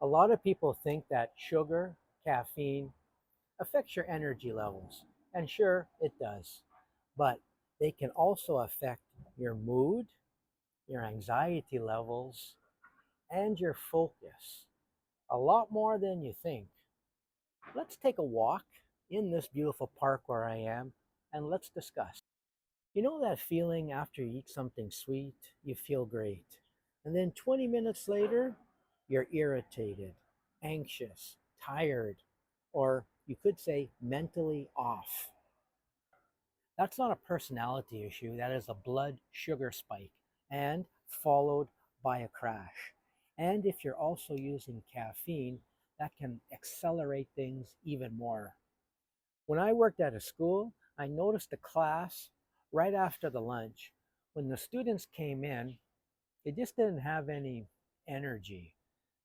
A lot of people think that sugar, caffeine affects your energy levels. And sure, it does. But they can also affect your mood, your anxiety levels, and your focus a lot more than you think. Let's take a walk in this beautiful park where I am and let's discuss. You know that feeling after you eat something sweet, you feel great. And then 20 minutes later, you're irritated, anxious, tired, or you could say mentally off. That's not a personality issue, that is a blood sugar spike and followed by a crash. And if you're also using caffeine, that can accelerate things even more. When I worked at a school, I noticed a class right after the lunch. When the students came in, they just didn't have any energy.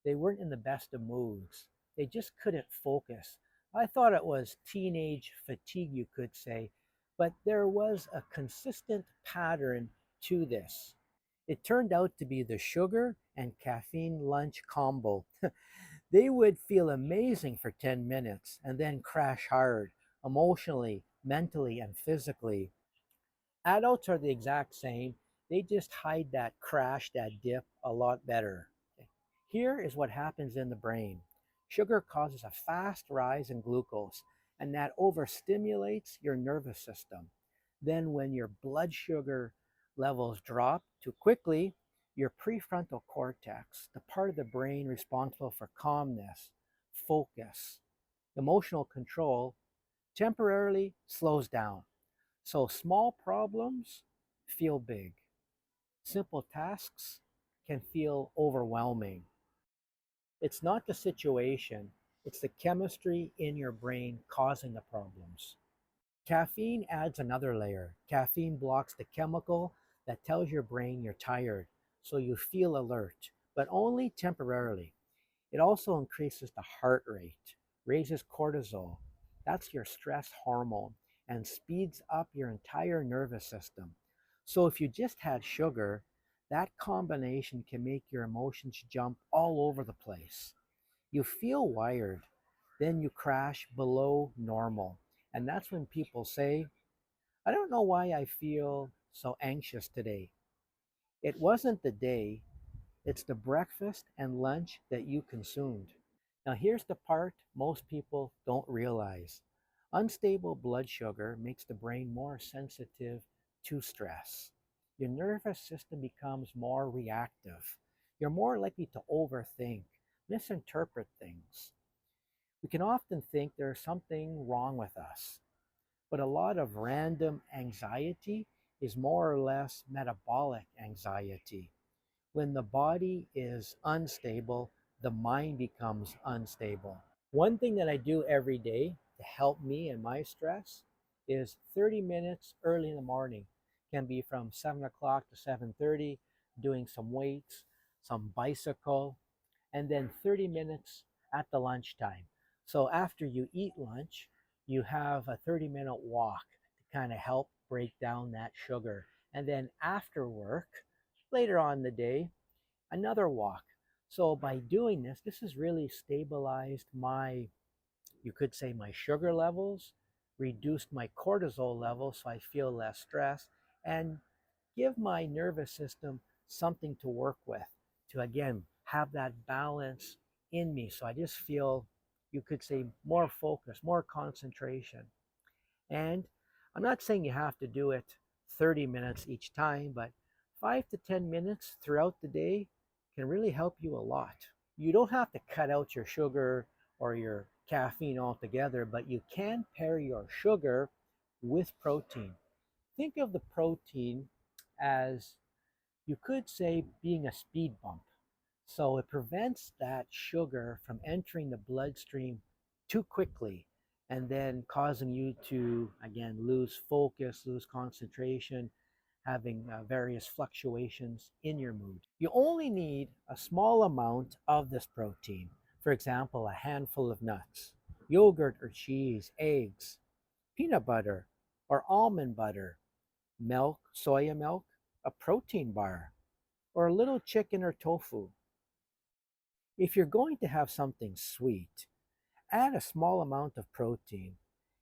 They weren't in the best of moods. They just couldn't focus. I thought it was teenage fatigue, you could say, but there was a consistent pattern to this. It turned out to be the sugar and caffeine lunch combo. They would feel amazing for 10 minutes and then crash hard, emotionally, mentally, and physically. Adults are the exact same. They just hide that crash, that dip a lot better. Here is what happens in the brain. Sugar causes a fast rise in glucose, and that overstimulates your nervous system. Then, when your blood sugar levels drop too quickly, your prefrontal cortex, the part of the brain responsible for calmness, focus, emotional control, temporarily slows down. So small problems feel big. Simple tasks can feel overwhelming. It's not the situation, it's the chemistry in your brain causing the problems. Caffeine adds another layer. Caffeine blocks the chemical that tells your brain you're tired, so you feel alert, but only temporarily. It also increases the heart rate, raises cortisol, that's your stress hormone, and speeds up your entire nervous system. So if you just had sugar, that combination can make your emotions jump all over the place. You feel wired, then you crash below normal. And that's when people say, I don't know why I feel so anxious today. It wasn't the day, it's the breakfast and lunch that you consumed. Now, here's the part most people don't realize. Unstable blood sugar makes the brain more sensitive to stress. Your nervous system becomes more reactive. You're more likely to overthink, misinterpret things. We can often think there's something wrong with us, but a lot of random anxiety is more or less metabolic anxiety. When the body is unstable, the mind becomes unstable. One thing that I do every day to help me and my stress is 30 minutes early in the morning. Can be from 7 o'clock to 7:30, doing some weights, some bicycle, and then 30 minutes at the lunchtime. So after you eat lunch, you have a 30-minute walk to kind of help break down that sugar. And then after work, later on in the day, another walk. So by doing this, this has really stabilized my, you could say, my sugar levels, reduced my cortisol levels so I feel less stress, and give my nervous system something to work with to again have that balance in me. So I just feel, you could say, more focus, more concentration. And I'm not saying you have to do it 30 minutes each time, but 5 to 10 minutes throughout the day can really help you a lot. You don't have to cut out your sugar or your caffeine altogether, but you can pair your sugar with protein. Think of the protein as, you could say, being a speed bump. So it prevents that sugar from entering the bloodstream too quickly and then causing you to, again, lose focus, lose concentration, having various fluctuations in your mood. You only need a small amount of this protein. For example, a handful of nuts, yogurt or cheese, eggs, peanut butter or almond butter, milk, soya milk, a protein bar, or a little chicken or tofu. If you're going to have something sweet, add a small amount of protein.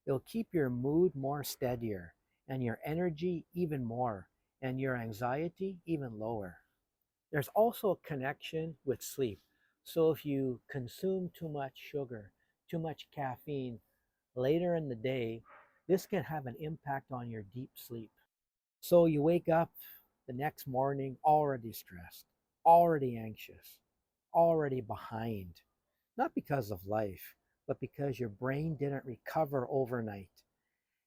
It'll keep your mood more steadier and your energy even more and your anxiety even lower. There's also a connection with sleep. So if you consume too much sugar, too much caffeine later in the day, this can have an impact on your deep sleep. So you wake up the next morning already stressed, already anxious, already behind. Not because of life, but because your brain didn't recover overnight.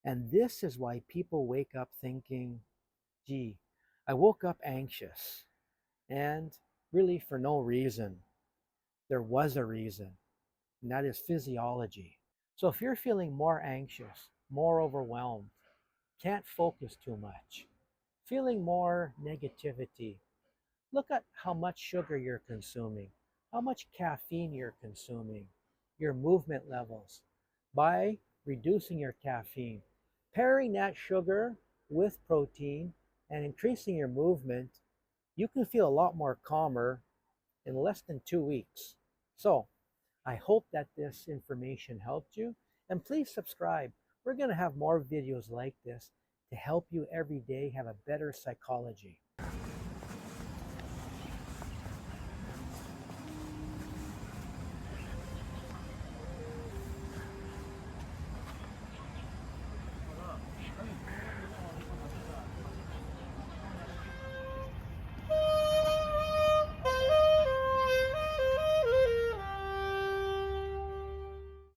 And this is why people wake up thinking, gee, I woke up anxious. And really, for no reason. There was a reason, and that is physiology. So if you're feeling more anxious, more overwhelmed, can't focus too much, feeling more negativity, look at how much sugar you're consuming, how much caffeine you're consuming, your movement levels. By reducing your caffeine, pairing that sugar with protein, and increasing your movement, you can feel a lot more calmer in less than 2 weeks. So I hope that this information helped you, and please subscribe. We're going to have more videos like this to help you every day have a better psychology.